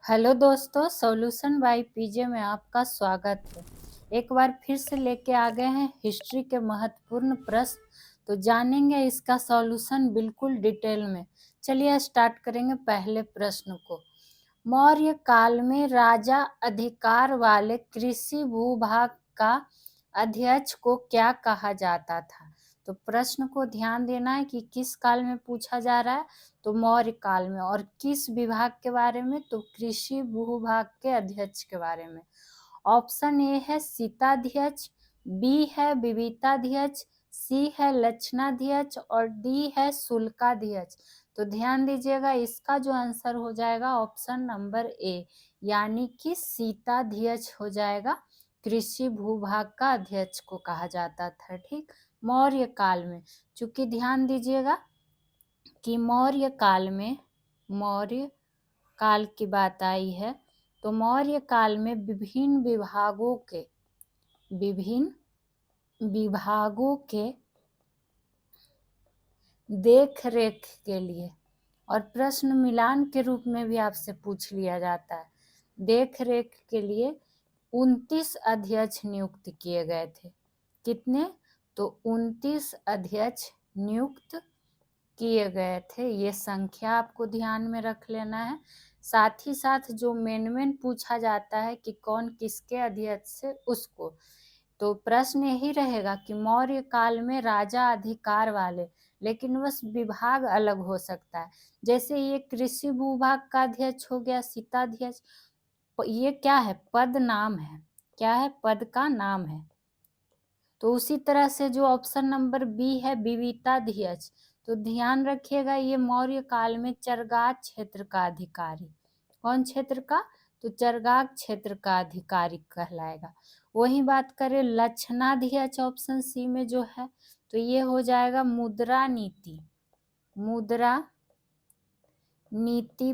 Hello दोस्तों, solution by पीजे में आपका स्वागत है। एक बार फिर से लेके आ गए हैं हिस्ट्री के महत्वपूर्ण प्रश्न। तो जानेंगे इसका सॉल्यूशन बिल्कुल डिटेल में। चलिए स्टार्ट करेंगे पहले प्रश्न को। मौर्य काल में राजा अधिकार वाले कृषि भूभाग का अध्यक्ष को क्या कहा जाता था? तो प्रश्न को ध्यान देना है कि किस काल में पूछा जा रहा है। तो मौर्य काल में। और किस विभाग के बारे में? तो कृषि भूभाग के अध्यक्ष के बारे में। ऑप्शन ए है सीताध्यक्ष, बी है विविताध्यक्ष, सी है लक्षणाध्यक्ष और डी है शुल्काध्यक्ष। तो ध्यान दीजिएगा, इसका जो आंसर हो जाएगा ऑप्शन नंबर ए, यानी कि सीताध्यक्ष हो जाएगा। कृषि भूभाग का अध्यक्ष को कहा जाता था, ठीक, मौर्य काल में। चूंकि ध्यान दीजिएगा कि मौर्य काल की बात आई है, तो मौर्य काल में विभिन्न विभागों के देख रेख के लिए, और प्रश्न मिलान के रूप में भी आपसे पूछ लिया जाता है, देख रेख के लिए 29 अध्यक्ष नियुक्त किए गए थे। कितने? तो 29 अध्यक्ष नियुक्त किए गए थे। ये संख्या आपको ध्यान में रख लेना है। साथ ही साथ जो मेन पूछा जाता है कि कौन किसके अध्यक्ष से, उसको। तो प्रश्न यही रहेगा कि मौर्य काल में राजा अधिकार वाले, लेकिन बस विभाग अलग हो सकता है। जैसे ये कृषि भूभाग का अध्यक्ष हो गया सीताध्यक्ष, ये क्या है? पद नाम है। क्या है? पद का नाम है। तो उसी तरह से जो ऑप्शन नंबर बी है विविताध्यक्ष, तो ध्यान रखिएगा ये मौर्य काल में चरगाह क्षेत्र का अधिकारी। कौन क्षेत्र का? तो चरगाह क्षेत्र का अधिकारी कहलाएगा। वही बात करें लक्षणाध्यक्ष, ऑप्शन सी में जो है, तो ये हो जाएगा मुद्रा नीति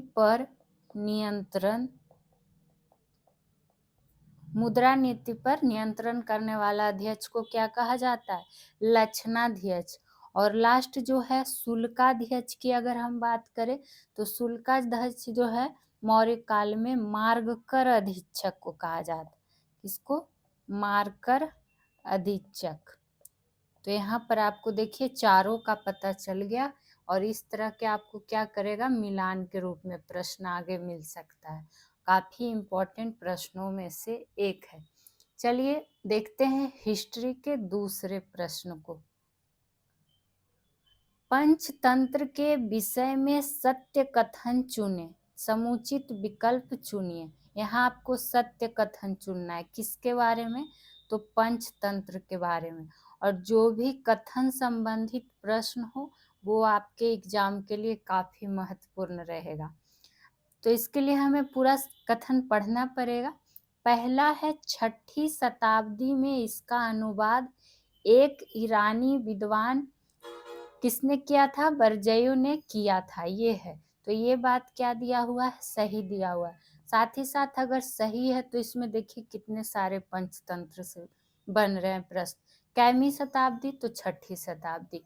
पर नियंत्रण करने वाला अध्यक्ष को क्या कहा जाता है? लक्षणाध्यक्ष। और लास्ट जो है शुल्काध्यक्ष की अगर हम बात करें, तो शुल्काध्यक्ष जो है मौर्य काल में मार्गकर अधीक्षक को कहा जाता है। किसको? मार्गकर अधीक्षक। तो यहाँ पर आपको देखिए चारों का पता चल गया, और इस तरह के आपको क्या करेगा, मिलान के रूप में प्रश्न आगे मिल सकता है। काफी इम्पोर्टेंट प्रश्नों में से एक है। चलिए देखते हैं हिस्ट्री के दूसरे प्रश्न को। पंचतंत्र के विषय में सत्य कथन चुने, समुचित विकल्प चुनिए। यहाँ आपको सत्य कथन चुनना है। किसके बारे में? तो पंचतंत्र के बारे में। और जो भी कथन संबंधित प्रश्न हो वो आपके एग्जाम के लिए काफी महत्वपूर्ण रहेगा। तो इसके लिए हमें पूरा कथन पढ़ना पड़ेगा। पहला है 6ठी शताब्दी में इसका अनुवाद एक ईरानी विद्वान किसने किया था? बरजयू ने किया था। ये है, तो ये बात क्या दिया हुआ है? सही दिया हुआ है। साथ ही साथ अगर सही है तो इसमें देखिए कितने सारे पंचतंत्र से बन रहे हैं प्रश्न। कैमी शताब्दी? तो 6ठी शताब्दी।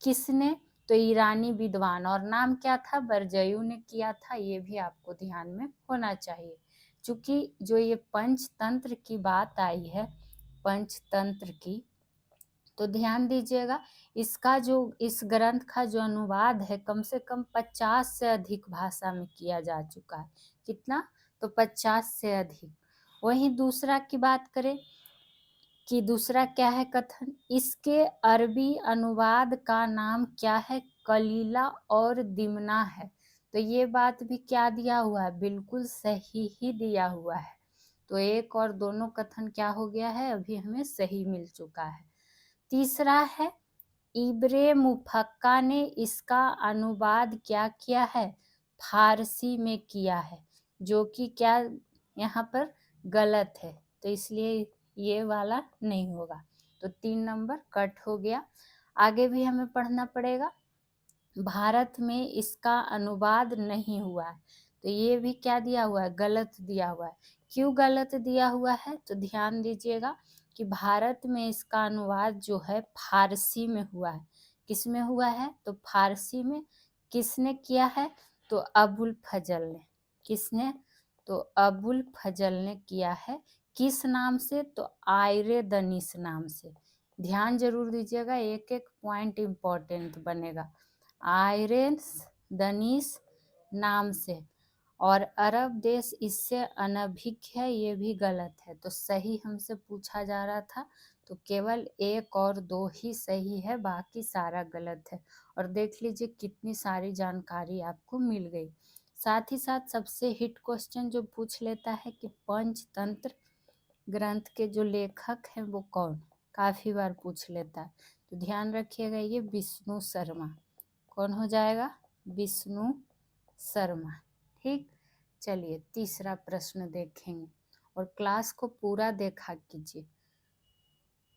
किसने? तो ईरानी विद्वान, और नाम क्या था? बरजयू ने किया था। ये भी आपको ध्यान में होना चाहिए। चूंकि जो ये पंचतंत्र की बात आई है, पंचतंत्र की, तो ध्यान दीजिएगा इसका जो इस ग्रंथ का जो अनुवाद है कम से कम 50 से अधिक भाषा में किया जा चुका है। कितना? तो 50 से अधिक। वहीं दूसरा की बात करें कि दूसरा क्या है कथन, इसके अरबी अनुवाद का नाम क्या है? कलीला और दिमना है। तो ये बात भी क्या दिया हुआ है? बिल्कुल सही ही दिया हुआ है। तो एक और दोनों कथन क्या हो गया है? अभी हमें सही मिल चुका है। तीसरा है इब्रे मुफक्का ने इसका अनुवाद क्या किया है? फारसी में किया है, जो कि क्या यहाँ पर गलत है, तो इसलिए ये वाला नहीं होगा। तो 3 नंबर कट हो गया। आगे भी हमें पढ़ना पड़ेगा। भारत में इसका अनुवाद नहीं हुआ है, तो ये भी क्या दिया हुआ है? गलत दिया हुआ है। क्यों गलत दिया हुआ है? तो ध्यान दीजिएगा कि भारत में इसका अनुवाद जो है फारसी में हुआ है। किस में हुआ है? तो फारसी में। किसने किया है? तो अबुल फजल ने। किसने? तो अबुल फजल ने किया है। किस नाम से? तो आयरे दनिश नाम से। ध्यान जरूर दीजिएगा, एक एक पॉइंट इम्पोर्टेंट बनेगा। आयरे दनिश नाम से। और अरब देश इससे अनभिज्ञ है, ये भी गलत है। तो सही हमसे पूछा जा रहा था, तो केवल 1 और 2 ही सही है, बाकी सारा गलत है। और देख लीजिए कितनी सारी जानकारी आपको मिल गई। साथ ही साथ सबसे हिट क्वेश्चन जो पूछ लेता है कि पंचतंत्र ग्रंथ के जो लेखक हैं वो कौन, काफ़ी बार पूछ लेता है। तो ध्यान रखिएगा, ये विष्णु शर्मा। कौन हो जाएगा? विष्णु शर्मा। ठीक, चलिए तीसरा प्रश्न देखेंगे और क्लास को पूरा देखा कीजिए।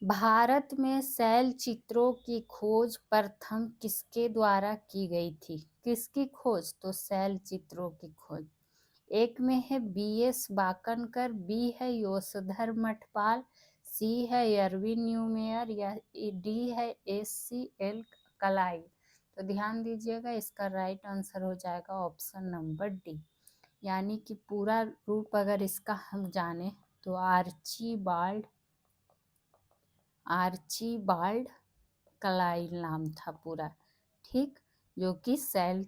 भारत में शैल चित्रों की खोज प्रथम किसके द्वारा की गई थी? किसकी खोज? तो शैल चित्रों की खोज। एक में है BS बाकनकर, बी है योशधर मठपाल, सी है एरविन न्यूमेयर, या डी है SCL कलाई। तो ध्यान दीजिएगा, इसका राइट आंसर हो जाएगा ऑप्शन नंबर डी। यानी कि पूरा रूप अगर इसका हम जाने तो आर्चीबाल्ड कलाई नाम था पूरा। ठीक, जो कि शैल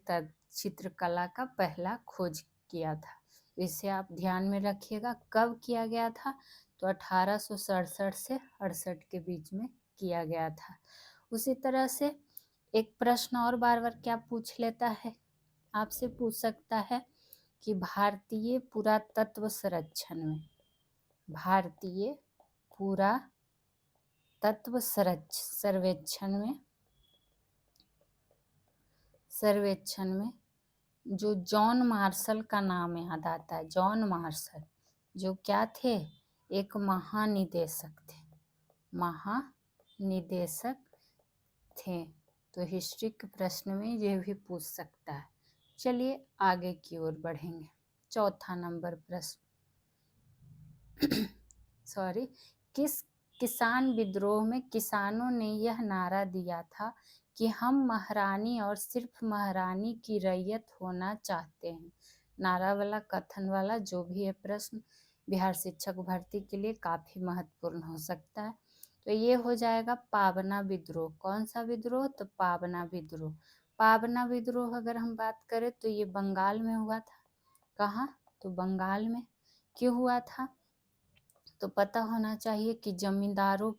चित्रकला का पहला खोज किया था। इसे आप ध्यान में रखिएगा। कब किया गया था? तो 1867 से 68 के बीच में किया गया था। उसी तरह से एक प्रश्न और बार बार क्या पूछ लेता है, आपसे पूछ सकता है कि भारतीय पुरातत्व सर्वेक्षण में जो जॉन मार्शल का नाम याद आता है। जॉन मार्शल जो क्या थे? एक महानिदेशक थे। तो हिस्ट्री के प्रश्न में ये भी पूछ सकता है। चलिए आगे की ओर बढ़ेंगे। चौथा नंबर प्रश्न किस किसान विद्रोह में किसानों ने यह नारा दिया था कि हम महारानी और सिर्फ महारानी की रैयत होना चाहते हैं? नारा वाला, कथन वाला जो भी है प्रश्न, बिहार शिक्षक भर्ती के लिए काफ़ी महत्वपूर्ण हो सकता है। तो ये हो जाएगा पाबना विद्रोह। कौन सा विद्रोह? तो पाबना विद्रोह। पाबना विद्रोह अगर हम बात करें तो ये बंगाल में हुआ था। कहाँ? तो बंगाल में। क्यों हुआ था? तो पता होना चाहिए कि जमींदारों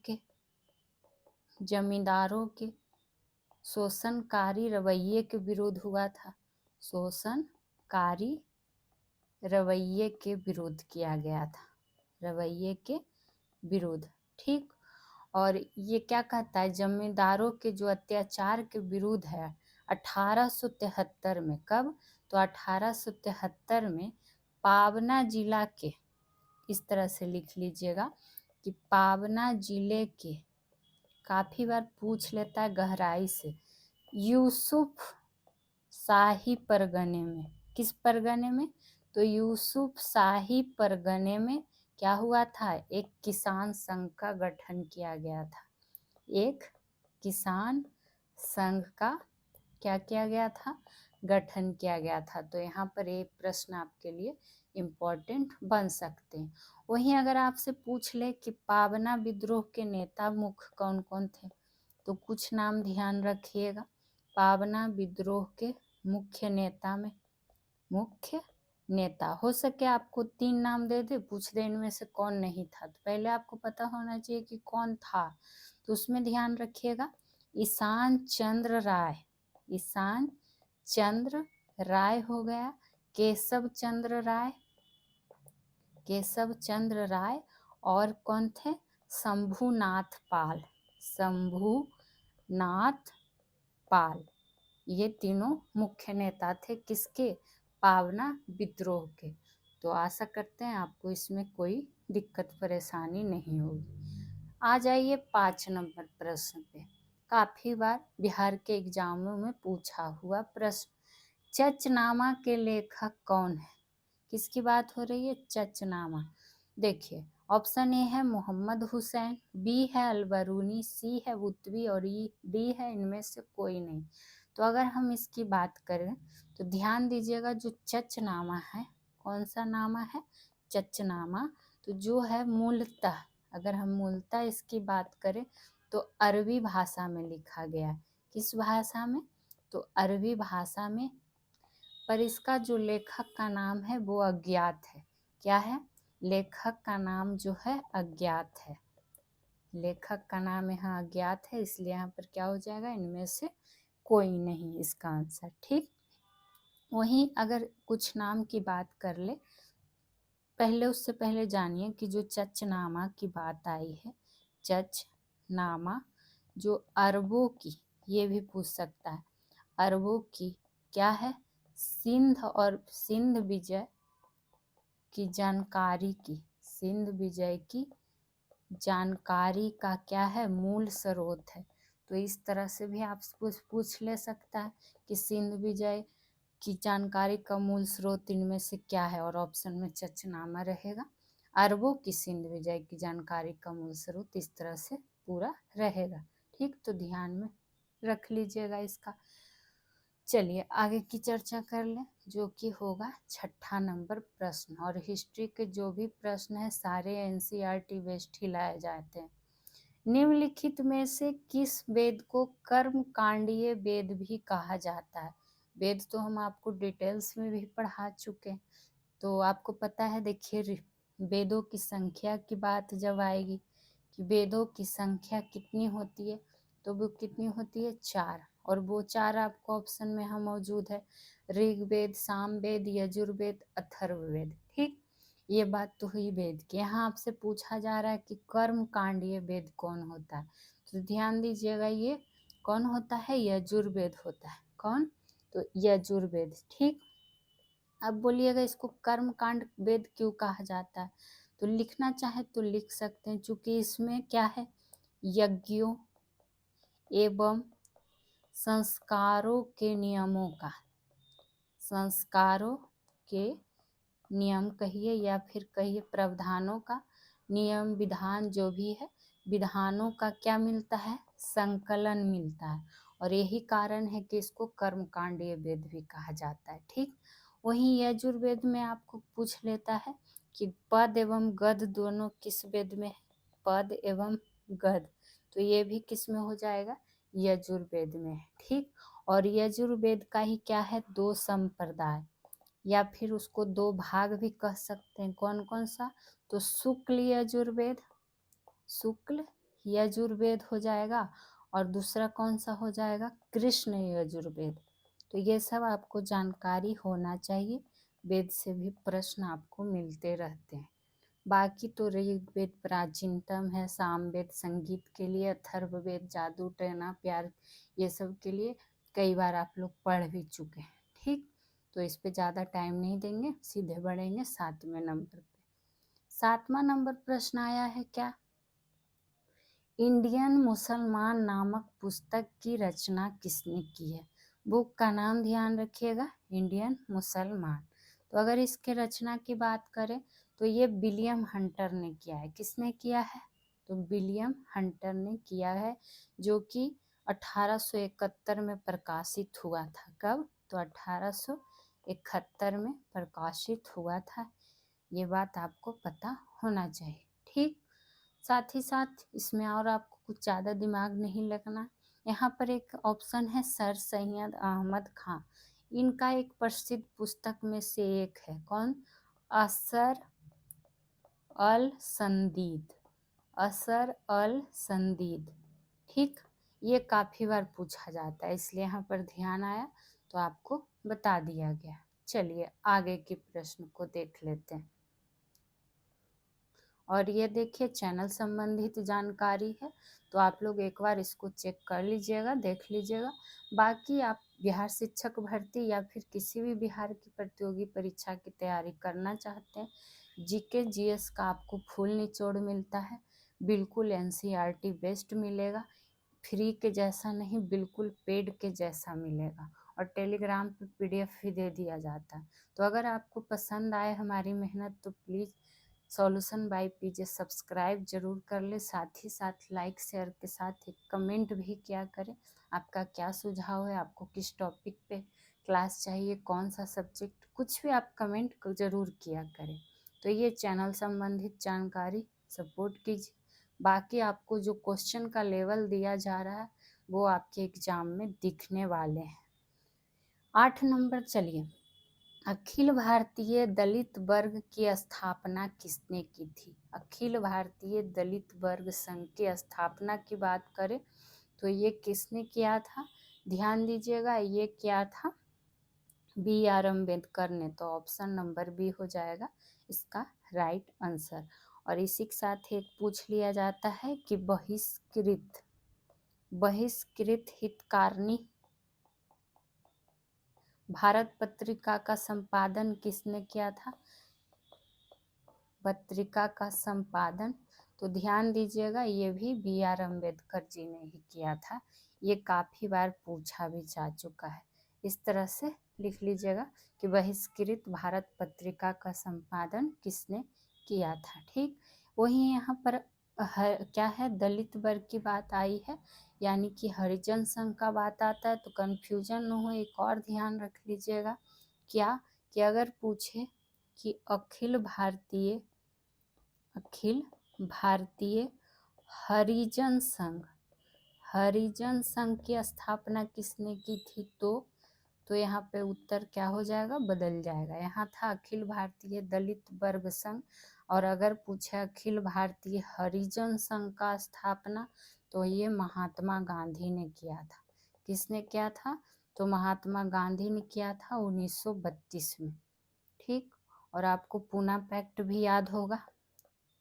के शोषणकारी रवैये के विरुद्ध हुआ था। शोषणकारी रवैये के विरुद्ध किया गया था, रवैये के विरुद्ध। ठीक, और ये क्या कहता है? जमींदारों के जो अत्याचार के विरुद्ध है 1873 में। कब? तो 1873 में पाबना जिला के, इस तरह से लिख लीजिएगा कि पाबना जिले के, काफ़ी बार पूछ लेता है गहराई से, यूसुफ शाही परगने में। किस परगने में? तो यूसुफ शाही परगने में क्या हुआ था? एक किसान संघ का गठन किया गया था। एक किसान संघ का क्या किया गया था? गठन किया गया था। तो यहाँ पर एक प्रश्न आपके लिए इम्पोर्टेंट बन सकते हैं। वहीं अगर आपसे पूछ ले कि पाबना विद्रोह के नेता मुख्य कौन कौन थे, तो कुछ नाम ध्यान रखिएगा। पाबना विद्रोह के मुख्य नेता हो सके आपको 3 नाम दे दे, पूछ दे इनमें से कौन नहीं था, तो पहले आपको पता होना चाहिए कि कौन था। तो उसमें ध्यान रखिएगा, ईशान चंद्र राय हो गया, केशव चंद्र राय, और कौन थे? शंभुनाथ पाल। ये तीनों मुख्य नेता थे किसके? पाबना विद्रोह के। तो आशा करते हैं आपको इसमें कोई दिक्कत परेशानी नहीं होगी। आ जाइए 5 नंबर प्रश्न पे। काफ़ी बार बिहार के एग्जामों में पूछा हुआ प्रश्न, चचनामा के लेखक कौन है? किसकी बात हो रही है? चचनामा। देखिए, ऑप्शन ए है मोहम्मद हुसैन, बी है अलबरूनी, सी है उतवी और डी है इनमें से कोई नहीं। तो अगर हम इसकी बात करें तो ध्यान दीजिएगा, जो चचनामा है, कौन सा नामा है? चचनामा। तो जो है मूलतः, अगर हम मूलतः इसकी बात करें तो अरबी भाषा में लिखा गया है। किस भाषा में? तो अरबी भाषा में। पर इसका जो लेखक का नाम है वो अज्ञात है। क्या है? लेखक का नाम जो है अज्ञात है। लेखक का नाम यहाँ अज्ञात है, इसलिए यहाँ पर क्या हो जाएगा? इनमें से कोई नहीं इसका आंसर। ठीक। वहीं अगर कुछ नाम की बात कर ले, पहले उससे पहले जानिए कि जो चचनामा की बात आई है, चचनामा जो अरबों की, ये भी पूछ सकता है, अरबों की क्या है? सिंध और सिंध विजय की जानकारी की, सिंध विजय की जानकारी का क्या है? मूल स्रोत है। तो इस तरह से भी आप पूछ ले सकता है कि सिंध विजय की जानकारी का मूल स्रोत इनमें से क्या है, और ऑप्शन में चचनामा रहेगा। अरबों की सिंध विजय की जानकारी का मूल स्रोत, इस तरह से पूरा रहेगा। ठीक, तो ध्यान में रख लीजिएगा इसका। चलिए आगे की चर्चा कर लें, जो कि होगा 6ठा नंबर प्रश्न। और हिस्ट्री के जो भी प्रश्न है सारे एनसीईआरटी बेस्ड ही लाए जाते हैं। निम्नलिखित में से किस वेद को कर्म कांडीय वेद भी कहा जाता है? वेद तो हम आपको डिटेल्स में भी पढ़ा चुके हैं, तो आपको पता है। देखिए, वेदों की संख्या की बात जब आएगी कि वेदों की संख्या कितनी होती है, तो वो कितनी होती है? 4। और वो 4 आपको ऑप्शन में यहाँ मौजूद है, ऋग्वेद, सामवेद, यजुर्वेद, अथर्ववेद। ठीक, ये बात तो हुई वेद की। यहाँ आपसे पूछा जा रहा है कि कर्म कांडीय वेद कौन होता है, तो ध्यान दीजिएगा, ये कौन होता है? यजुर्वेद होता है। कौन? तो यजुर्वेद। ठीक, अब बोलिएगा इसको कर्म कांड वेद क्यों कहा जाता है? तो लिखना चाहे तो लिख सकते हैं, क्योंकि इसमें क्या है? यज्ञों एवं संस्कारों के नियमों का, संस्कारों के नियम कहिए या फिर कहिए प्रावधानों का, नियम विधान जो भी है, विधानों का क्या मिलता है? संकलन मिलता है। और यही कारण है कि इसको कर्मकांडीय वेद भी कहा जाता है। ठीक, वहीं यजुर्वेद में आपको पूछ लेता है कि पद एवं गद दोनों किस वेद में है? पद एवं गद, तो ये भी किस में हो जाएगा? यजुर्वेद में है। ठीक, और यजुर्वेद का ही क्या है? 2 संप्रदाय, या फिर उसको 2 भाग भी कह सकते हैं। कौन कौन सा? तो शुक्ल यजुर्वेद, शुक्ल यजुर्वेद हो जाएगा, और दूसरा कौन सा हो जाएगा? कृष्ण यजुर्वेद। तो ये सब आपको जानकारी होना चाहिए, वेद से भी प्रश्न आपको मिलते रहते हैं। बाकी तो ऋग्वेद प्राचीनतम है, सामवेद संगीत के लिए, अथर्ववेद जादू टोना प्यार, ये सब के लिए कई बार आप लोग पढ़ भी चुके हैं। ठीक, तो इस पे ज़्यादा टाइम नहीं देंगे, सीधे बढ़ेंगे 7वें नंबर पे। 7वां नंबर प्रश्न आया है क्या? इंडियन मुसलमान नामक पुस्तक की रचना किसने की है? बुक का नाम ध्यान रखिएगा, इंडियन मुसलमान। तो अगर इसके रचना की बात करें तो ये विलियम हंटर ने किया है। किसने किया है? तो विलियम हंटर ने किया है, जो कि 1871 में प्रकाशित हुआ था। कब? तो 1871 में प्रकाशित हुआ था। ये बात आपको पता होना चाहिए। ठीक, साथ ही साथ इसमें और आपको कुछ ज़्यादा दिमाग नहीं लगना। यहाँ पर एक ऑप्शन है सर सैयद अहमद खां, इनका एक प्रसिद्ध पुस्तक में से एक है। कौन? असर अल संदीद, असर अल संदीद। ठीक, ये काफ़ी बार पूछा जाता है, इसलिए यहाँ पर ध्यान आया तो आपको बता दिया गया। चलिए आगे के प्रश्न को देख लेते हैं। और ये देखिए चैनल संबंधित जानकारी है, तो आप लोग एक बार इसको चेक कर लीजिएगा, देख लीजिएगा। बाकी आप बिहार शिक्षक भर्ती या फिर किसी भी बिहार की प्रतियोगी परीक्षा की तैयारी करना चाहते हैं, जीके जीएस का आपको फुल निचोड़ मिलता है, बिल्कुल एनसीईआरटी बेस्ड मिलेगा, फ्री के जैसा नहीं, बिल्कुल पेड के जैसा मिलेगा। और टेलीग्राम पे पीडीएफ भी दे दिया जाता है। तो अगर आपको पसंद आए हमारी मेहनत तो please solution by PJ subscribe जरूर कर ले, साथ ही साथ लाइक शेयर के साथ एक कमेंट भी किया करें। आपका क्या सुझाव है, आपको किस टॉपिक पे क्लास चाहिए, कौन सा सब्जेक्ट, कुछ भी आप कमेंट ज़रूर किया करें। तो ये चैनल संबंधित जानकारी सपोर्ट कीजिए। बाकी आपको जो क्वेश्चन का लेवल दिया जा रहा है वो आपके एग्जाम में दिखने वाले हैं। 8 नंबर, चलिए, अखिल भारतीय दलित वर्ग की स्थापना किसने की थी? अखिल भारतीय दलित वर्ग संघ की स्थापना की बात करें तो ये किसने किया था? ध्यान दीजिएगा, ये क्या था? BR अम्बेडकर ने। तो ऑप्शन नंबर बी हो जाएगा इसका राइट आंसर। और इसी के साथ एक पूछ लिया जाता है कि बहिष्कृत हितकारिणी भारत पत्रिका का संपादन किसने किया था? पत्रिका का संपादन, तो ध्यान दीजिएगा, ये भी BR अम्बेडकर जी ने ही किया था। ये काफ़ी बार पूछा भी जा चुका है। इस तरह से लिख लीजिएगा कि बहिष्कृत भारत पत्रिका का संपादन किसने किया था। ठीक, वहीं यहाँ पर क्या है, दलित वर्ग की बात आई है, यानी कि हरिजन संघ का बात आता है, तो कन्फ्यूजन न हो, एक और ध्यान रख लीजिएगा क्या, कि अगर पूछे कि अखिल भारतीय हरिजन संघ की स्थापना किसने की थी? तो यहाँ पे उत्तर क्या हो जाएगा, बदल जाएगा। यहाँ था अखिल भारतीय दलित वर्ग संघ, और अगर पूछे अखिल भारतीय हरिजन संघ का स्थापना तो ये महात्मा गांधी ने किया था। किसने किया था? तो महात्मा गांधी ने किया था 1932 में। ठीक, और आपको पूना पैक्ट भी याद होगा,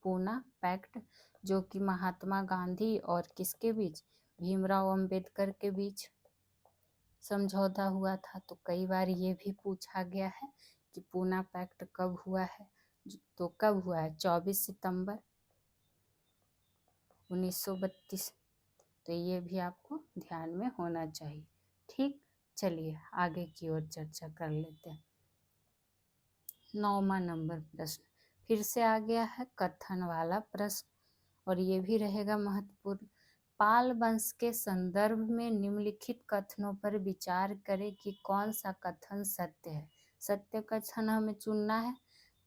पूना पैक्ट, जो कि महात्मा गांधी और किसके बीच, भीमराव अंबेडकर के बीच समझौता हुआ था। तो कई बार ये भी पूछा गया है कि पूना पैक्ट कब हुआ है, तो कब हुआ है, 24 सितंबर 1932। तो ये भी आपको ध्यान में होना चाहिए। ठीक, चलिए आगे की ओर चर्चा कर लेते हैं। 9वां नंबर प्रश्न फिर से आ गया है, कथन वाला प्रश्न, और ये भी रहेगा महत्वपूर्ण। पाल वंश के संदर्भ में निम्नलिखित कथनों पर विचार करें कि कौन सा कथन सत्य है। सत्य कथन हमें चुनना है।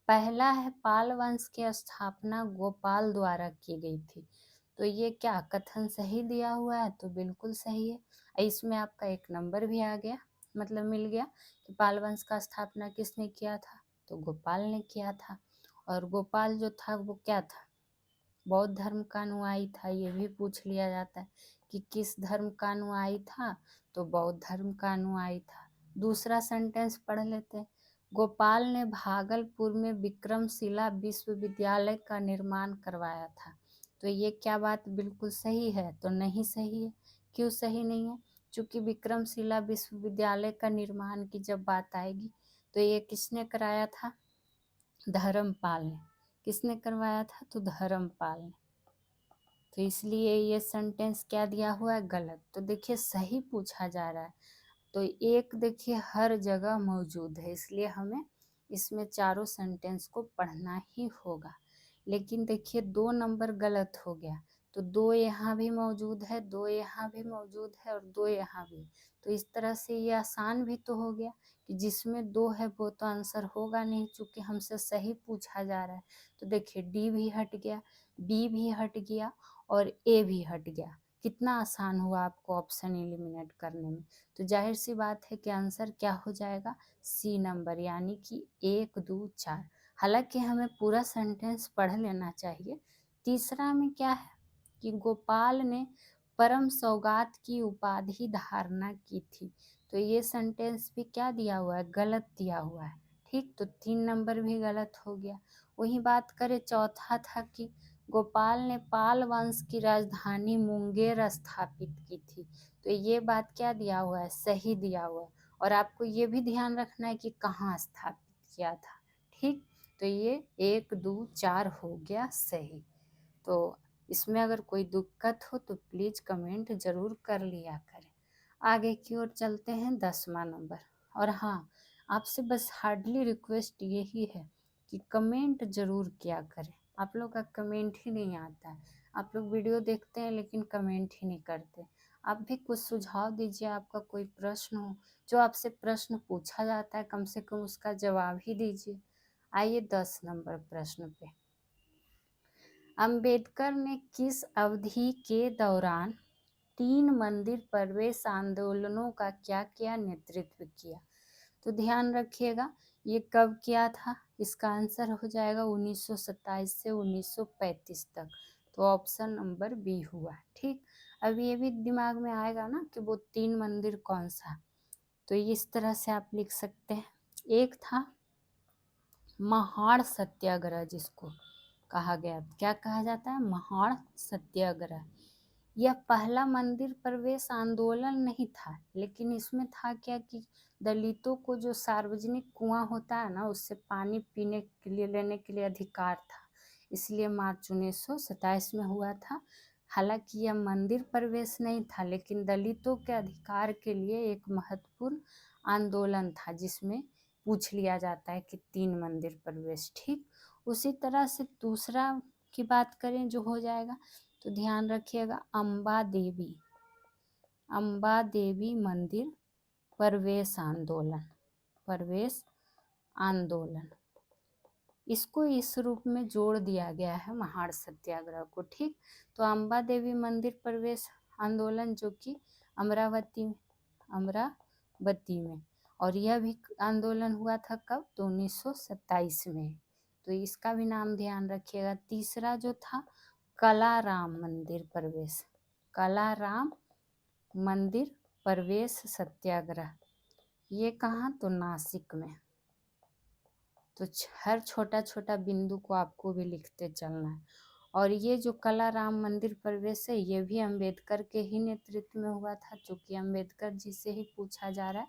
पहला है, पाल वंश की स्थापना गोपाल द्वारा की गई थी। तो ये क्या कथन सही दिया हुआ है? तो बिल्कुल सही है। इसमें आपका 1 नंबर भी आ गया, मतलब मिल गया कि पाल वंश का स्थापना किसने किया था? तो गोपाल ने किया था। और गोपाल जो था वो क्या था? बौद्ध धर्म का अनुयायी था। ये भी पूछ लिया जाता है कि किस धर्म का अनुयायी था? तो बौद्ध धर्म का अनुयायी था। दूसरा सेंटेंस पढ़ लेते हैं। गोपाल ने भागलपुर में विक्रमशिला विश्वविद्यालय का निर्माण करवाया था। तो ये क्या बात बिल्कुल सही है? तो नहीं सही है। क्यों सही नहीं है? चूँकि विक्रमशिला विश्वविद्यालय का निर्माण की जब बात आएगी तो ये किसने कराया था? धर्मपाल ने। किसने करवाया था? तो धर्मपाल ने। तो इसलिए ये सेंटेंस क्या दिया हुआ है? गलत। तो देखिए सही पूछा जा रहा है, तो एक देखिए हर जगह मौजूद है, इसलिए हमें इसमें चारों सेंटेंस को पढ़ना ही होगा। लेकिन देखिए 2 नंबर गलत हो गया, तो 2 यहाँ भी मौजूद है, 2 यहाँ भी मौजूद है और 2 यहाँ भी। तो इस तरह से ये आसान भी तो हो गया कि जिसमें 2 है वो तो आंसर होगा नहीं, चूँकि हमसे सही पूछा जा रहा है। तो देखिए डी भी हट गया, बी भी हट गया और ए भी हट गया। कितना आसान हुआ आपको ऑप्शन एलिमिनेट करने में। तो जाहिर सी बात है कि आंसर क्या हो जाएगा? सी नंबर, यानी कि 1, 2, 4। हालांकि हमें पूरा सेंटेंस पढ़ लेना चाहिए। तीसरा में क्या है कि गोपाल ने परम सौगात की उपाधि धारणा की थी। तो ये सेंटेंस भी क्या दिया हुआ है? गलत दिया हुआ है। ठीक, तो 3 नंबर भी गलत हो गया। वही बात करें, चौथा था कि गोपाल ने पाल वंश की राजधानी मुंगेर स्थापित की थी। तो ये बात क्या दिया हुआ है? सही दिया हुआ है। और आपको ये भी ध्यान रखना है कि कहाँ स्थापित किया था। ठीक, तो ये 1, 2, 4 हो गया सही। तो इसमें अगर कोई दिक्कत हो तो प्लीज़ कमेंट ज़रूर कर लिया करें। आगे की ओर चलते हैं, 10वां नंबर। और हाँ, आपसे बस हार्डली रिक्वेस्ट यही है कि कमेंट ज़रूर किया करें। आप लोग का कमेंट ही नहीं आता है। आप लोग वीडियो देखते हैं लेकिन कमेंट ही नहीं करते। आप भी कुछ सुझाव दीजिए, आपका कोई प्रश्न हो, जो आपसे प्रश्न पूछा जाता है कम से कम उसका जवाब ही दीजिए। आइए 10 नंबर प्रश्न पे। अंबेडकर ने किस अवधि के दौरान 3 मंदिर प्रवेश आंदोलनों का क्या क्या नेतृत्व किया? तो ध्यान रखिएगा, ये कब किया था? इसका आंसर हो जाएगा 1927 से 1935 तक। तो ऑप्शन नंबर बी हुआ। ठीक, अब ये भी दिमाग में आएगा ना कि वो 3 मंदिर कौन सा। तो इस तरह से आप लिख सकते हैं। एक था महाड़ सत्याग्रह, जिसको कहा गया, क्या कहा जाता है? महाड़ सत्याग्रह। यह पहला मंदिर प्रवेश आंदोलन नहीं था, लेकिन इसमें था क्या कि दलितों को जो सार्वजनिक कुआं होता है ना, उससे पानी पीने के लिए, लेने के लिए अधिकार था, इसलिए मार्च 1927 में हुआ था। हालांकि यह मंदिर प्रवेश नहीं था, लेकिन दलितों के अधिकार के लिए एक महत्वपूर्ण आंदोलन था, जिसमें पूछ लिया जाता है कि 3 मंदिर प्रवेश। ठीक, उसी तरह से दूसरा की बात करें जो हो जाएगा, तो ध्यान रखिएगा, अम्बा देवी मंदिर प्रवेश आंदोलन, इसको इस रूप में जोड़ दिया गया है महाड़ सत्याग्रह को। ठीक, तो अम्बा देवी मंदिर प्रवेश आंदोलन जो कि अमरावती में, और यह भी आंदोलन हुआ था कब? तो 1927 में। तो इसका भी नाम ध्यान रखिएगा। तीसरा जो था कलाराम मंदिर प्रवेश सत्याग्रह, ये कहाँ? तो नासिक में। तो हर छोटा छोटा बिंदु को आपको भी लिखते चलना है। और ये जो कलाराम मंदिर प्रवेश है, ये भी अंबेडकर के ही नेतृत्व में हुआ था, जो कि अंबेडकर जी से ही पूछा जा रहा है।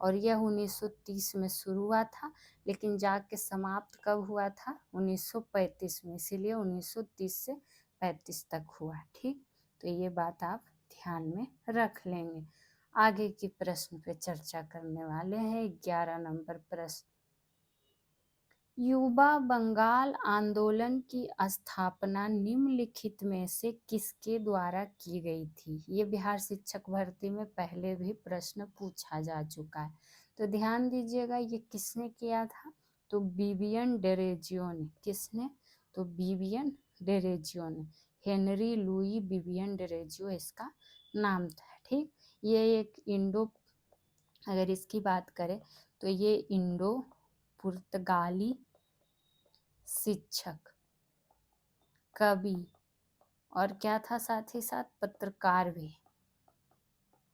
और यह 1930 में शुरू हुआ था, लेकिन जाके समाप्त कब हुआ था? 1935 में, इसीलिए 1930 से 35 तक हुआ। ठीक, तो ये बात आप ध्यान में रख लेंगे। आगे की प्रश्न पे चर्चा करने वाले हैं। 11 नंबर प्रश्न, युवा बंगाल आंदोलन की स्थापना निम्नलिखित में से किसके द्वारा की गई थी? ये बिहार शिक्षक भर्ती में पहले भी प्रश्न पूछा जा चुका है। तो ध्यान दीजिएगा, ये किसने किया था? तो विवियन डेरोजियो ने। किसने? तो विवियन डेरोजियो ने। हेनरी लुई विवियन डेरोजियो इसका नाम था। ठीक, ये एक अगर इसकी बात करें तो ये इंडो पुर्तगाली शिक्षक, कवि, और क्या था? साथ ही साथ पत्रकार भी।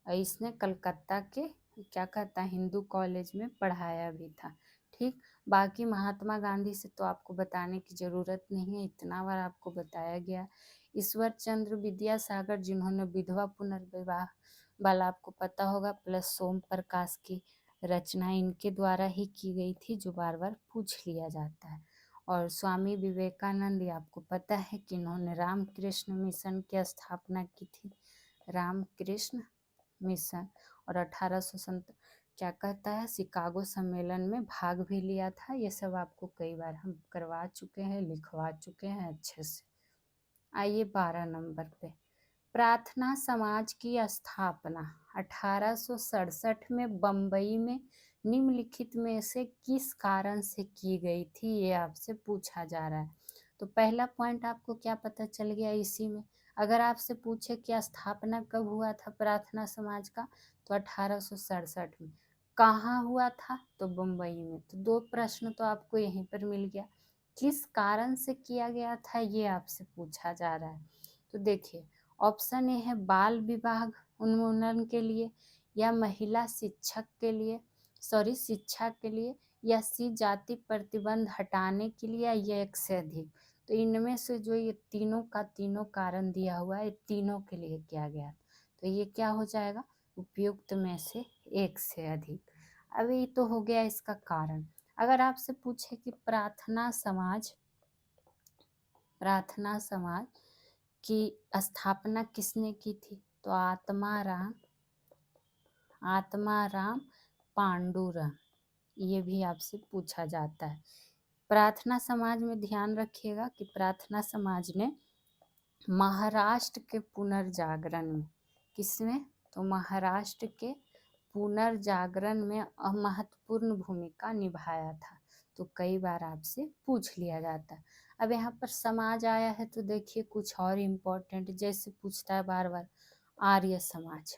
और इसने कलकत्ता के क्या कहता है, हिंदू कॉलेज में पढ़ाया भी था। ठीक, बाकी महात्मा गांधी से तो आपको बताने की ज़रूरत नहीं है, इतना बार आपको बताया गया। ईश्वर चंद्र विद्यासागर, जिन्होंने विधवा पुनर्विवाह वाला आपको पता होगा, प्लस सोम प्रकाश की रचना इनके द्वारा ही की गई थी, जो बार बार पूछ लिया जाता है। और स्वामी विवेकानंद, आपको पता है कि इन्होंने रामकृष्ण मिशन की स्थापना की थी, रामकृष्ण मिशन। और 1800 क्या कहता है, शिकागो सम्मेलन में भाग भी लिया था। ये सब आपको कई बार हम करवा चुके हैं, लिखवा चुके हैं अच्छे से। आइए 12 नंबर पे, प्रार्थना समाज की स्थापना 1867 में बम्बई में निम्नलिखित में से किस कारण से की गई थी? ये आपसे पूछा जा रहा है। तो पहला पॉइंट आपको क्या पता चल गया इसी में। अगर आपसे पूछे कि स्थापना कब हुआ था प्रार्थना समाज का, तो 1867 में। कहाँ हुआ था? तो बम्बई में। तो 2 प्रश्न तो आपको यहीं पर मिल गया। किस कारण से किया गया था, ये आपसे पूछा जा रहा है। तो देखिए, ऑप्शन ए है बाल विवाह उन्मूलन के लिए, या महिला शिक्षक के लिए, शिक्षा के लिए, या सी जाति प्रतिबंध हटाने के लिए, या एक से अधिक। तो इनमें से जो ये तीनों का तीनों कारण दिया हुआ है, तीनों के लिए किया गया। तो ये क्या हो जाएगा? उपयुक्त में से एक से अधिक। अभी तो हो गया इसका कारण। अगर आपसे पूछे कि प्रार्थना समाज की स्थापना किसने की थी, तो आत्माराम पांडुरंग, ये भी आपसे पूछा जाता है। प्रार्थना समाज में ध्यान रखिएगा कि प्रार्थना समाज ने महाराष्ट्र के पुनर्जागरण में किसमें? तो महाराष्ट्र के पुनर्जागरण में महत्वपूर्ण भूमिका निभाया था। तो कई बार आपसे पूछ लिया जाता है। अब यहाँ पर समाज आया है तो देखिए कुछ और इम्पोर्टेंट, जैसे पूछता है बार बार आर्य समाज।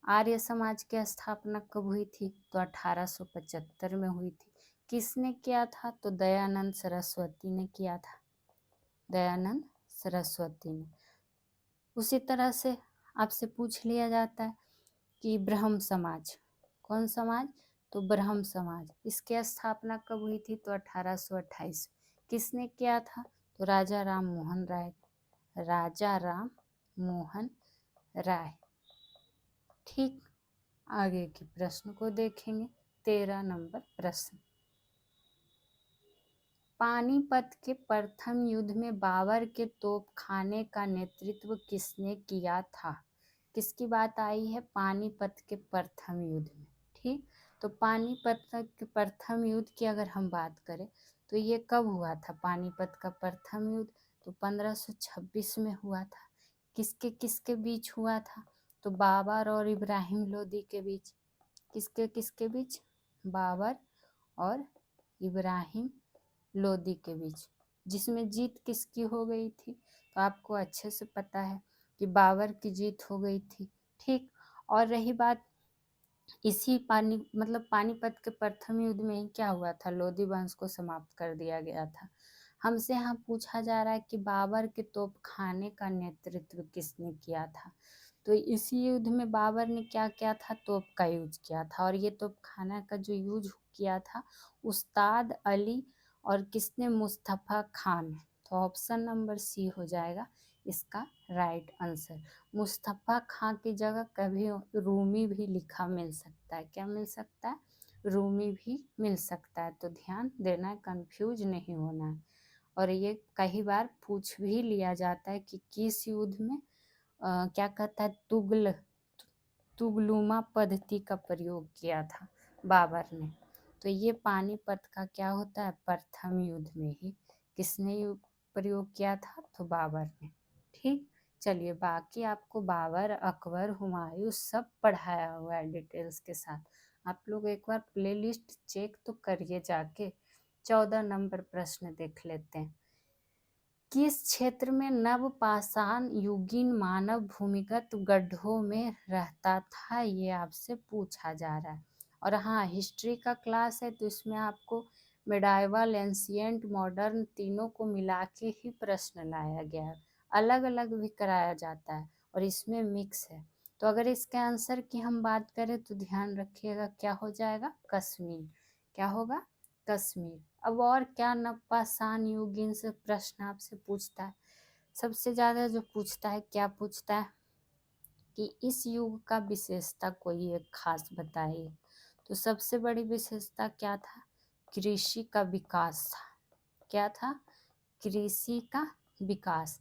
आर्य समाज की स्थापना कब हुई थी? तो 1875 में हुई थी। किसने किया था? तो दयानंद सरस्वती ने किया था, दयानंद सरस्वती ने। उसी तरह से आपसे पूछ लिया जाता है कि ब्रह्म समाज, कौन समाज? तो ब्रह्म समाज, इसकी स्थापना कब हुई थी? तो 1828। किसने किया था? तो राजा राम मोहन राय, राजा राम मोहन राय। ठीक, आगे के प्रश्न को देखेंगे। 13 नंबर प्रश्न, पानीपत के प्रथम युद्ध में बाबर के तोपखाने का नेतृत्व किसने किया था? किसकी बात आई है? पानीपत के प्रथम युद्ध में। ठीक, तो पानीपत के प्रथम युद्ध की अगर हम बात करें तो ये कब हुआ था? पानीपत का प्रथम युद्ध तो 1526 में हुआ था। किसके किसके बीच हुआ था? तो बाबर और इब्राहिम लोदी के बीच। किसके किसके बीच? बाबर और इब्राहिम लोदी के बीच, जिसमें जीत किसकी हो गई थी? तो आपको अच्छे से पता है कि बाबर की जीत हो गई थी। ठीक, और रही बात इसी पानीपत के प्रथम युद्ध में ही क्या हुआ था? लोदी वंश को समाप्त कर दिया गया था। हमसे यहाँ पूछा जा रहा है कि बाबर के तोपखाने का नेतृत्व किसने किया था? तो इसी युद्ध में बाबर ने क्या किया था? तोप का यूज किया था। और ये तोपखाना का जो यूज किया था उस्ताद अली और किसने? मुस्तफ़ा खान। तो ऑप्शन नंबर सी हो जाएगा इसका राइट आंसर। मुस्तफ़ा खां की जगह कभी रूमी भी लिखा मिल सकता है। क्या मिल सकता है? रूमी भी मिल सकता है। तो ध्यान देना है, कंफ्यूज नहीं होना है। और ये कई बार पूछ भी लिया जाता है कि किस युद्ध में क्या कहता है, तुगलुमा पद्धति का प्रयोग किया था बाबर ने। तो ये पानीपत का क्या होता है? प्रथम युद्ध में ही किसने प्रयोग किया था? तो बाबर ने। ठीक, चलिए बाकी आपको बाबर, अकबर, हुमायूं सब पढ़ाया हुआ है डिटेल्स के साथ। आप लोग एक बार प्लेलिस्ट चेक तो करिए जाके। 14 नंबर प्रश्न देख लेते हैं। किस क्षेत्र में नवपाषाण युगीन मानव भूमिगत गड्ढों में रहता था? ये आपसे पूछा जा रहा है। और हाँ, हिस्ट्री का क्लास है तो इसमें आपको मिडाइवल, एंशिएंट, मॉडर्न तीनों को मिला के ही प्रश्न लाया गया है। अलग अलग भी कराया जाता है और इसमें मिक्स है। तो अगर इसके आंसर की हम बात करें तो ध्यान रखिएगा, क्या हो जाएगा? कश्मीर। क्या होगा? कश्मीर। अब और क्या नवपाषाण युगीन से प्रश्न आपसे पूछता है? सबसे ज्यादा जो पूछता है, क्या पूछता है कि इस युग का विशेषता कोई एक खास बताइए। तो सबसे बड़ी विशेषता क्या था? कृषि का विकास था। क्या था? कृषि का विकास।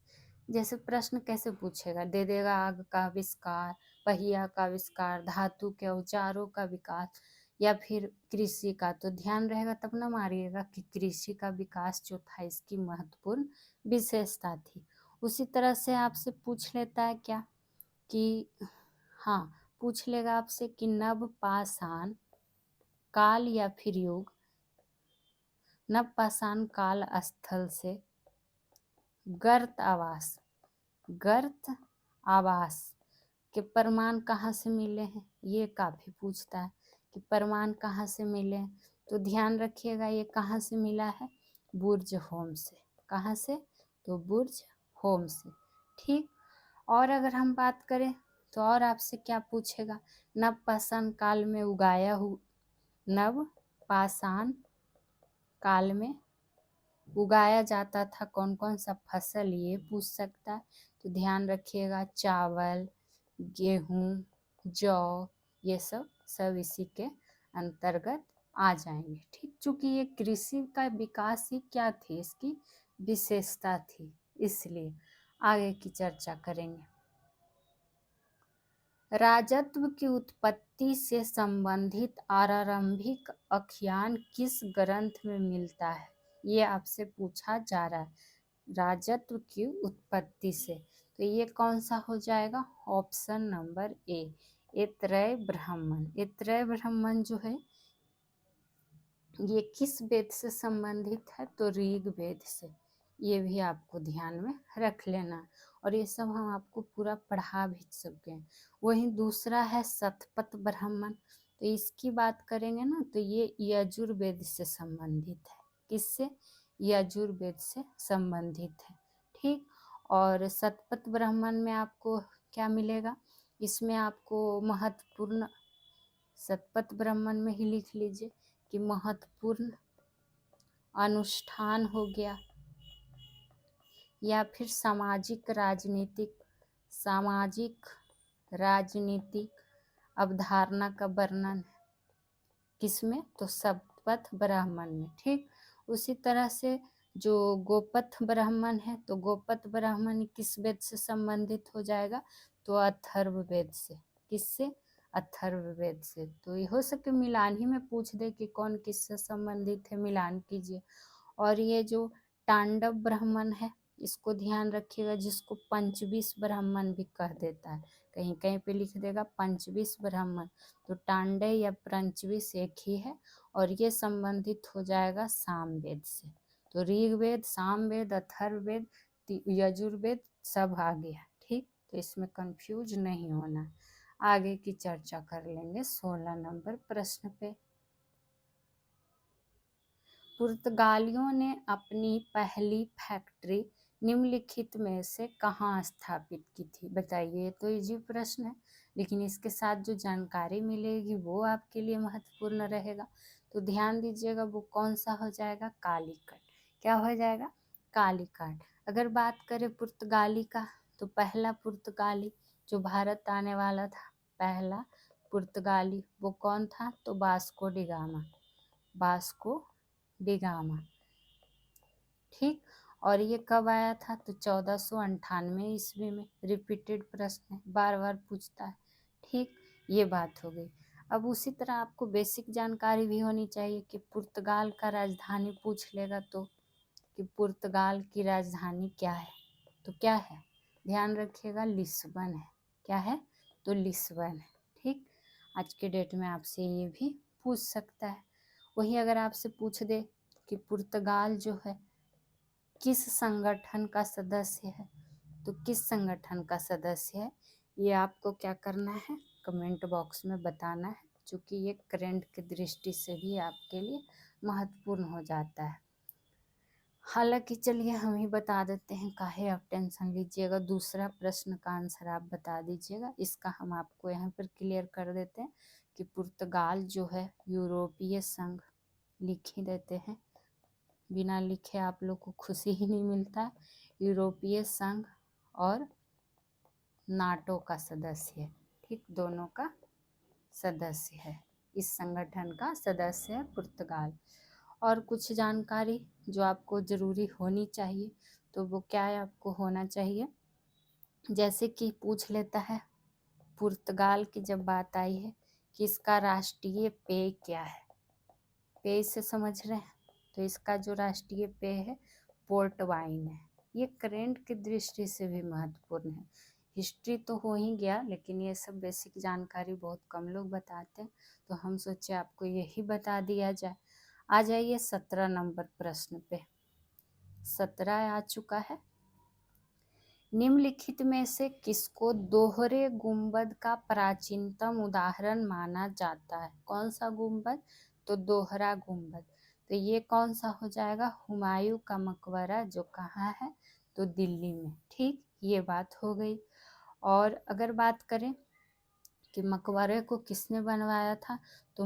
जैसे प्रश्न कैसे पूछेगा? दे देगा आग का आविष्कार, पहिया का आविष्कार, धातु के औजारों का विकास, या फिर कृषि का। तो ध्यान रहेगा तब ना मारिएगा कि कृषि का विकास जो था इसकी महत्वपूर्ण विशेषता थी। उसी तरह से आपसे पूछ लेता है क्या कि हाँ, पूछ लेगा आपसे कि नवपाषाण काल या फिर युग, नवपाषाण काल स्थल से गर्त आवास के प्रमाण कहाँ से मिले हैं? ये काफी पूछता है कि प्रमाण कहाँ से मिले हैं। तो ध्यान रखिएगा ये कहाँ से मिला है? बुर्ज होम से। कहाँ से? तो बुर्ज होम से। ठीक, और अगर हम बात करें तो और आपसे क्या पूछेगा? नवपाषाण काल में नवपाषाण काल में उगाया जाता था कौन कौन सा फसल, ये पूछ सकता है। तो ध्यान रखिएगा चावल, गेहूँ, जौ, ये सब इसी के अंतर्गत आ जाएंगे। ठीक, चूंकि ये कृषि का विकास ही क्या थी, इसकी विशेषता थी, इसलिए आगे की चर्चा करेंगे। राजत्व की उत्पत्ति से संबंधित आरंभिक आख्यान किस ग्रंथ में मिलता है? ये आपसे पूछा जा रहा है। राजत्व की उत्पत्ति से, तो ये कौन सा हो जाएगा, ऑप्शन नंबर ए, ऐतरेय ब्राह्मण। ऐतरेय ब्राह्मण जो है ये किस वेद से संबंधित है, तो ऋग वेद से। ये भी आपको ध्यान में रख लेना, और ये सब हम आपको पूरा पढ़ा भी चुके हैं। वहीं दूसरा है शतपथ ब्राह्मण, तो इसकी बात करेंगे ना तो ये यजुर्वेद से संबंधित है। किससे, यजुर्वेद से संबंधित है, ठीक। और शतपथ ब्राह्मण में आपको क्या मिलेगा, इसमें आपको महत्वपूर्ण, शतपथ ब्राह्मण में ही लिख लीजिए कि महत्वपूर्ण अनुष्ठान हो गया, या फिर सामाजिक राजनीतिक अवधारणा का वर्णन है। किसमें, तो शतपथ ब्राह्मण में, ठीक। उसी तरह से जो गोपथ ब्राह्मण है, तो गोपथ ब्राह्मण किस वेद से संबंधित हो जाएगा, तो अथर्ववेद से। किससे, अथर्ववेद से। तो ये हो सके मिलान ही में पूछ दे कि कौन किससे संबंधित है, मिलान कीजिए। और ये जो तांडव ब्राह्मण है, इसको ध्यान रखिएगा, जिसको पंचविश ब्राह्मण भी कह देता है, कहीं कहीं पे लिख देगा पंचविश ब्राह्मण। तो तांडव या पंचविश एक ही है, और ये संबंधित हो जाएगा सामवेद से। तो ऋग्वेद, सामवेद, अथर्ववेद, यजुर्वेद सब आ गया, ठीक। तो इसमें कंफ्यूज नहीं होना। आगे की चर्चा कर लेंगे 16 नंबर प्रश्न पे। पुर्तगालियों ने अपनी पहली फैक्ट्री निम्नलिखित में से कहाँ स्थापित की थी, बताइए। तो इजी प्रश्न है, लेकिन इसके साथ जो जानकारी मिलेगी वो आपके लिए महत्वपूर्ण रहेगा। तो ध्यान दीजिएगा, वो कौन सा हो जाएगा, कालीकट। क्या हो जाएगा, कालीकट। अगर बात करें पुर्तगाली का, तो पहला पुर्तगाली जो भारत आने वाला था, पहला पुर्तगाली, वो कौन था, तो Vasco D gamma. Vasco D gamma, ठीक। और ये कब आया था, तो 1498 ईस्वी में। रिपीटेड प्रश्न है, बार बार पूछता है, ठीक। ये बात हो गई। अब उसी तरह आपको बेसिक जानकारी भी होनी चाहिए कि पुर्तगाल का राजधानी पूछ लेगा तो, कि पुर्तगाल की राजधानी क्या है, तो क्या है, ध्यान रखिएगा, लिस्बन है। क्या है, तो लिस्बन है, ठीक। आज के डेट में आपसे ये भी पूछ सकता है। वही अगर आपसे पूछ दे कि पुर्तगाल जो है किस संगठन का सदस्य है, तो किस संगठन का सदस्य है, ये आपको क्या करना है, कमेंट बॉक्स में बताना है, क्योंकि ये करंट की दृष्टि से भी आपके लिए महत्वपूर्ण हो जाता है। हालांकि चलिए हम ही बता देते हैं, काहे आप टेंशन लीजिएगा। दूसरा प्रश्न का आंसर आप बता दीजिएगा, इसका हम आपको यहाँ पर क्लियर कर देते हैं कि पुर्तगाल जो है यूरोपीय संघ, लिख ही देते हैं, बिना लिखे आप लोग को खुशी ही नहीं मिलता। यूरोपीय संघ और नाटो का सदस्य है, ठीक, दोनों का सदस्य है, इस संगठन का सदस्य है पुर्तगाल। और कुछ जानकारी जो आपको ज़रूरी होनी चाहिए, तो वो क्या है, आपको होना चाहिए, जैसे कि पूछ लेता है पुर्तगाल की जब बात आई है कि इसका राष्ट्रीय पेय क्या है, पेय से समझ रहे हैं, तो इसका जो राष्ट्रीय पेय है पोर्ट वाइन है। ये करेंट की दृष्टि से भी महत्वपूर्ण है। हिस्ट्री तो हो ही गया, लेकिन ये सब बेसिक जानकारी बहुत कम लोग बताते हैं, तो हम सोचे आपको यही बता दिया जाए। आ जाइए 17 नंबर प्रश्न पे। 17 आ चुका है। निम्नलिखित में से किसको दोहरे गुंबद का प्राचीनतम उदाहरण माना जाता है, कौन सा गुंबद, तो दोहरा गुंबद। तो ये कौन सा हो जाएगा, हुमायूं का मकबरा, जो कहाँ है, तो दिल्ली में, ठीक। ये बात हो गई। और अगर बात करें कि मकबरे को किसने बनवाया था, तो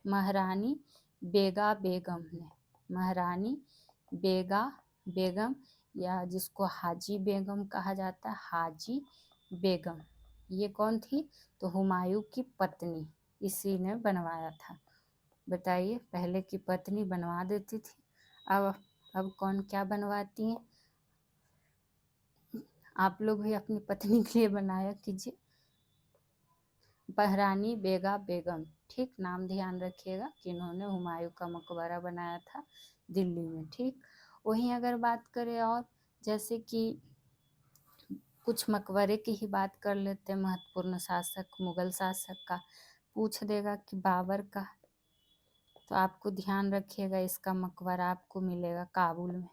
महारानी बेगा बेगम ने, महारानी बेगा बेगम, या जिसको हाजी बेगम कहा जाता है, हाजी बेगम, ये कौन थी, तो हुमायूं की पत्नी, इसी ने बनवाया था। बताइए, पहले की पत्नी बनवा देती थी, अब कौन क्या बनवाती हैं। आप लोग भी अपनी पत्नी के लिए बनाया कीजिए, महारानी बेगा बेगम, ठीक। नाम ध्यान रखिएगा कि इन्होंने हुमायूं का मकबरा बनाया था दिल्ली में, ठीक। वहीं अगर बात करें और, जैसे कि कुछ मकबरे की ही बात कर लेते हैं। महत्वपूर्ण शासक मुगल शासक का पूछ देगा कि बाबर का, तो आपको ध्यान रखिएगा इसका मकबरा आपको मिलेगा काबुल में।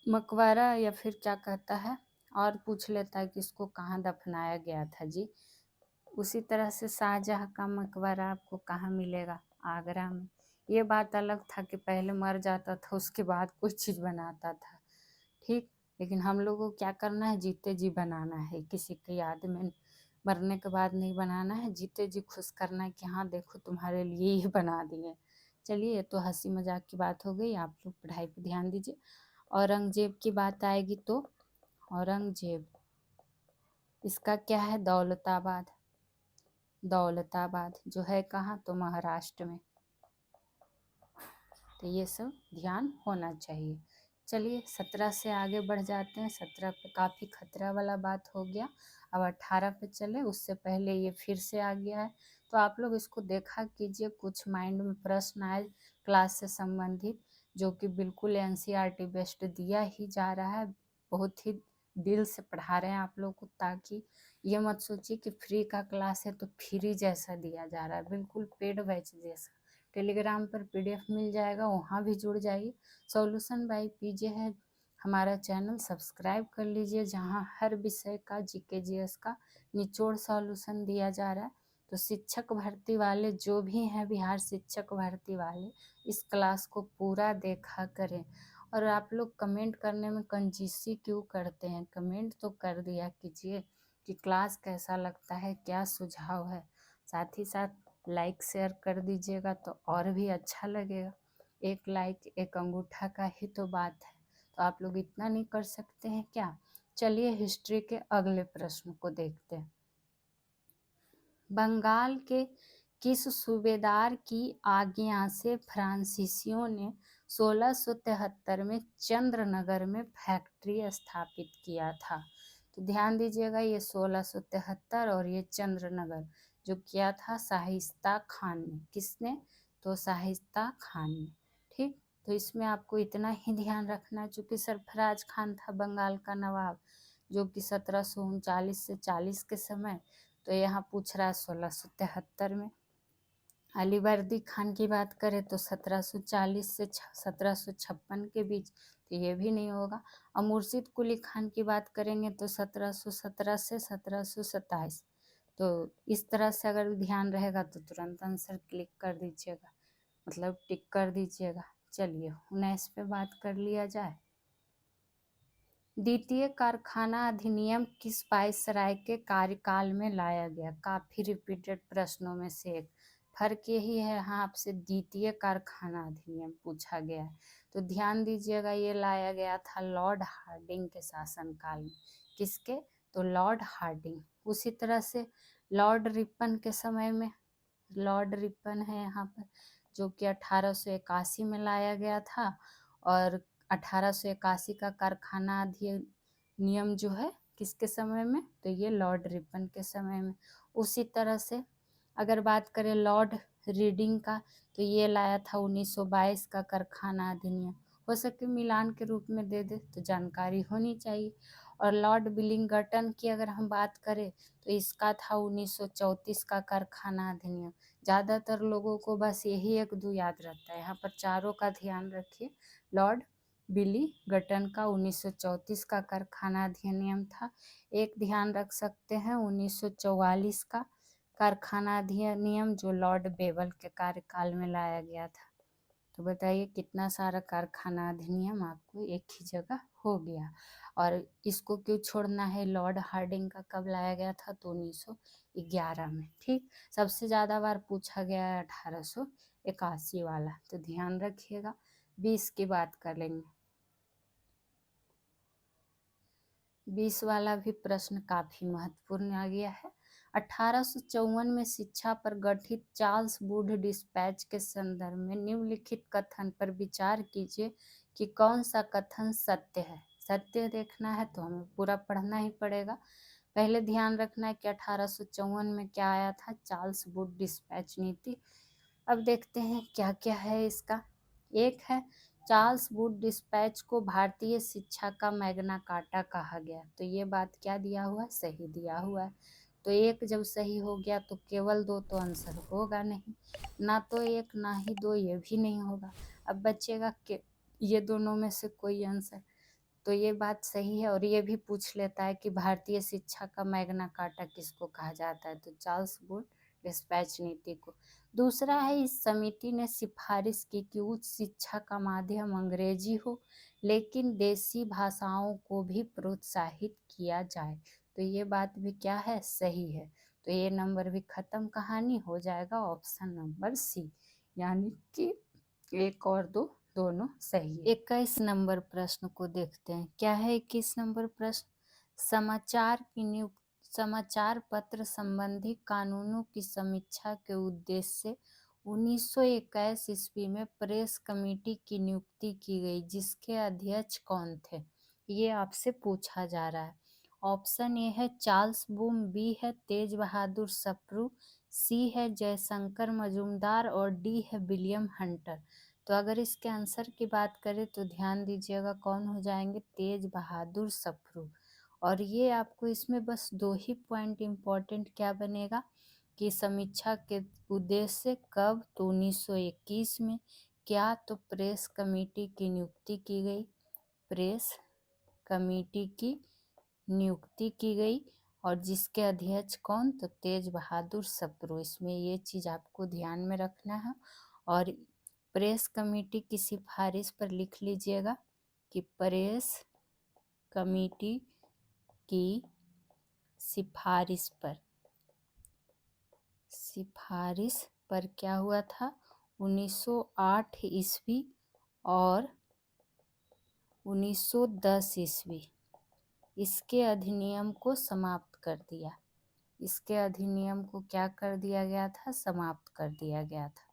मकबरा या फिर क्या कहता है और पूछ लेता है कि इसको कहाँ दफनाया गया था जी। उसी तरह से शाहजहाँ का मकबरा आपको कहाँ मिलेगा, आगरा में। ये बात अलग था कि पहले मर जाता था उसके बाद कोई चीज़ बनाता था, ठीक। लेकिन हम लोगों को क्या करना है, जीते जी बनाना है, किसी की याद में मरने के बाद नहीं बनाना है, जीते जी खुश करना है कि हाँ देखो तुम्हारे लिए ही बना दिए। चलिए, ये तो हंसी मजाक की बात हो गई, आप लोग पढ़ाई पे ध्यान दीजिए। औरंगजेब की बात आएगी तो औरंगजेब, इसका क्या है, दौलताबाद। दौलताबाद जो है कहाँ, तो महाराष्ट्र में। तो ये सब ध्यान होना चाहिए। चलिए 17 से आगे बढ़ जाते हैं। 17 पे काफ़ी खतरा वाला बात हो गया। अब 18 पे चले, उससे पहले ये फिर से आ गया है, तो आप लोग इसको देखा कीजिए। कुछ माइंड में प्रश्न आए क्लास से संबंधित, जो कि बिल्कुल एनसीईआरटी बेस्ड दिया ही जा रहा है। बहुत ही दिल से पढ़ा रहे हैं आप लोग को, ताकि ये मत सोचिए कि फ्री का क्लास है तो फ्री जैसा दिया जा रहा है, बिल्कुल पेड बैच जैसा। टेलीग्राम पर पीडीएफ मिल जाएगा, वहाँ भी जुड़ जाइए। सॉल्यूशन बाय पीजे है हमारा चैनल, सब्सक्राइब कर लीजिए, जहाँ हर विषय का जीके जीएस का निचोड़ सॉल्यूशन दिया जा रहा है। तो शिक्षक भर्ती वाले जो भी हैं, बिहार शिक्षक भर्ती वाले, इस क्लास को पूरा देखा करें। और आप लोग कमेंट करने में कंजूसी क्यों करते हैं, कमेंट तो कर दिया कीजिए कि क्लास कैसा लगता है, क्या सुझाव है। साथ ही साथ लाइक शेयर कर दीजिएगा तो और भी अच्छा लगेगा। एक लाइक एक अंगूठा का ही तो बात है, तो आप लोग इतना नहीं कर सकते हैं क्या। चलिए हिस्ट्री के अगले प्रश्न को देखते हैं। बंगाल के किस सूबेदार की आज्ञा से फ्रांसीसियों ने 1673 में चंद्रनगर में फैक्ट्री स्थापित किया था। तो ध्यान दीजिएगा, ये 1673 और ये चंद्रनगर जो किया था शाहिस्ता खान ने। किसने, तो शाहिस्ता खान ने, ठीक। तो इसमें आपको इतना ही ध्यान रखना, चूँकि सरफराज खान था बंगाल का नवाब, जो कि 1739 से 40 के समय, तो यहाँ पूछ रहा है 1673 में। अलीवर्दी खान की बात करें तो 1740 से 1756 के बीच, तो ये भी नहीं होगा। और मुर्शिद कुली खान की बात करेंगे तो 1717 से 1727। तो इस तरह से अगर ध्यान रहेगा तो तुरंत आंसर क्लिक कर दीजिएगा, मतलब टिक कर दीजिएगा। चलिए 19 पे बात कर लिया जाए। द्वितीय कारखाना अधिनियम किस वायसराय के कार्यकाल में लाया गया। काफ़ी रिपीटेड प्रश्नों में से एक। फर्क यही है, यहाँ आपसे द्वितीय कारखाना अधिनियम पूछा गया है, तो ध्यान दीजिएगा ये लाया गया था लॉर्ड हार्डिंग के शासनकाल में। किसके, तो लॉर्ड हार्डिंग। उसी तरह से लॉर्ड रिपन के समय में, लॉर्ड रिपन है यहाँ पर, जो कि 1881 में लाया गया था। और 1881 का कारखाना अधिनियम जो है किसके समय में, तो ये लॉर्ड रिपन के समय में। उसी तरह से अगर बात करें लॉर्ड रीडिंग का, तो ये लाया था 1922 का कारखाना अधिनियम। हो सके मिलान के रूप में दे दे, तो जानकारी होनी चाहिए। और लॉर्ड बिलिंगटन की अगर हम बात करें तो इसका था 1934 का कारखाना अधिनियम। ज़्यादातर लोगों को बस यही एक दो याद रहता है, यहाँ पर चारों का ध्यान रखिए। लॉर्ड बिलिंगटन का 1934 का कारखाना अधिनियम था। एक ध्यान रख सकते हैं 1944 का कारखाना अधिनियम, जो लॉर्ड बेवल के कार्यकाल में लाया गया था। तो बताइए कितना सारा कारखाना अधिनियम आपको एक ही जगह हो गया। और इसको क्यों छोड़ना है, लॉर्ड हार्डिंग का कब लाया गया था, तो 1911 में, ठीक। सबसे ज़्यादा बार पूछा गया है 1881 वाला, तो ध्यान रखिएगा। 20 की बात कर लेंगे। 20 वाला भी प्रश्न काफ़ी महत्वपूर्ण आ गया है। 1854 में शिक्षा पर गठित चार्ल्स वुड डिस्पैच के संदर्भ में निम्नलिखित कथन पर विचार कीजिए कि कौन सा कथन सत्य है। सत्य देखना है तो हमें पूरा पढ़ना ही पड़ेगा। पहले ध्यान रखना है कि 1854 में क्या आया था, चार्ल्स वुड डिस्पैच नीति। अब देखते हैं क्या क्या है इसका। एक है चार्ल्स वुड डिस्पैच को भारतीय शिक्षा का मैग्ना कार्टा कहा गया। तो ये बात क्या दिया हुआ है, सही दिया हुआ है। तो एक जब सही हो गया तो केवल 2 तो आंसर होगा नहीं, ना तो एक ना ही 2, ये भी नहीं होगा। अब बचेगा कि ये दोनों में से कोई आंसर। तो ये बात सही है। और ये भी पूछ लेता है कि भारतीय शिक्षा का मैग्ना कार्टा किसको कहा जाता है, तो चार्ल्स वुड डिस्पैच नीति को। दूसरा है, इस समिति ने सिफारिश की कि उच्च शिक्षा का माध्यम अंग्रेजी हो, लेकिन देसी भाषाओं को भी प्रोत्साहित किया जाए। तो ये बात भी क्या है, सही है। तो ये नंबर भी खत्म, कहानी हो जाएगा ऑप्शन नंबर सी, यानी कि 1 और 2 दोनों सही है। 21 नंबर प्रश्न को देखते हैं। क्या है 21 नंबर प्रश्न, समाचार पत्र संबंधी कानूनों की समीक्षा के उद्देश्य से 1921 ईस्वी में प्रेस कमेटी की नियुक्ति की गई, जिसके अध्यक्ष कौन थे, ये आपसे पूछा जा रहा है। ऑप्शन ए है चार्ल्स बूम, बी है तेज बहादुर सप्रू, सी है जयशंकर मजूमदार और डी है विलियम हंटर। तो अगर इसके आंसर की बात करें तो ध्यान दीजिएगा, कौन हो जाएंगे, तेज बहादुर सप्रू। और ये आपको इसमें बस 2 ही पॉइंट इम्पोर्टेंट क्या बनेगा कि समीक्षा के उद्देश्य से कब, तो 1921 में। क्या, तो प्रेस कमेटी की नियुक्ति की गई, प्रेस कमेटी की नियुक्ति की गई, और जिसके अध्यक्ष कौन, तो तेज बहादुर सप्रू। इसमें ये चीज़ आपको ध्यान में रखना है। और प्रेस कमेटी की सिफारिश पर लिख लीजिएगा कि प्रेस कमेटी की सिफारिश पर क्या हुआ था, 1908 ईस्वी और 1910 ईस्वी इसके अधिनियम को समाप्त कर दिया। इसके अधिनियम को क्या कर दिया गया था, समाप्त कर दिया गया था,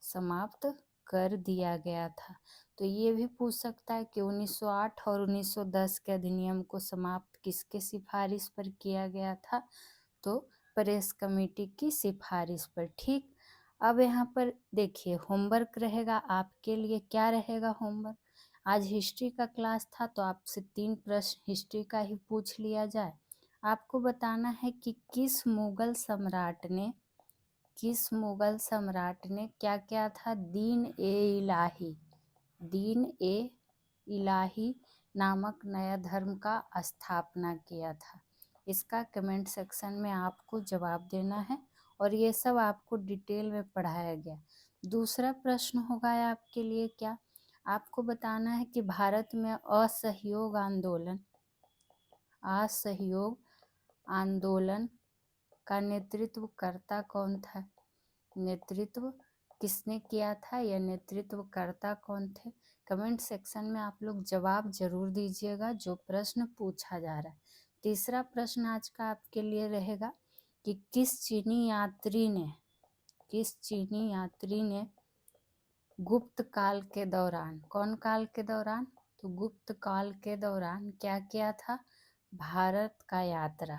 समाप्त कर दिया गया था। तो ये भी पूछ सकता है कि 1908 और 1910 के अधिनियम को समाप्त किसके सिफारिश पर किया गया था, तो प्रेस कमेटी की सिफारिश पर। ठीक, अब यहाँ पर देखिए होमवर्क रहेगा आपके लिए। क्या रहेगा होमवर्क, आज हिस्ट्री का क्लास था तो आपसे 3 प्रश्न हिस्ट्री का ही पूछ लिया जाए। आपको बताना है कि किस मुगल सम्राट ने क्या क्या था, दीन ए इलाही नामक नया धर्म का स्थापना किया था। इसका कमेंट सेक्शन में आपको जवाब देना है, और ये सब आपको डिटेल में पढ़ाया गया। दूसरा प्रश्न होगा आपके लिए, क्या आपको बताना है कि भारत में असहयोग आंदोलन का नेतृत्वकर्ता कौन था, नेतृत्व किसने किया था, या नेतृत्वकर्ता कौन थे। कमेंट सेक्शन में आप लोग जवाब जरूर दीजिएगा जो प्रश्न पूछा जा रहा है। तीसरा प्रश्न आज का आपके लिए रहेगा कि किस चीनी यात्री ने गुप्त काल के दौरान, कौन काल के दौरान, तो गुप्त काल के दौरान क्या किया था, भारत का यात्रा,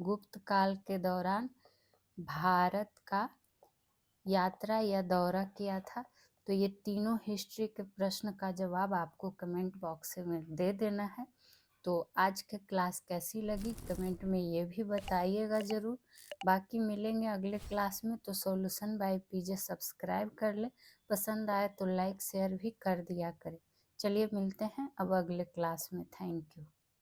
गुप्त काल के दौरान भारत का यात्रा या दौरा किया था। तो ये तीनों हिस्ट्री के प्रश्न का जवाब आपको कमेंट बॉक्स में दे देना है। तो आज की क्लास कैसी लगी कमेंट में ये भी बताइएगा ज़रूर। बाकी मिलेंगे अगले क्लास में, तो सॉल्यूशन बाय पीजे सब्सक्राइब कर ले, पसंद आए तो लाइक शेयर भी कर दिया करें। चलिए मिलते हैं अब अगले क्लास में, थैंक यू।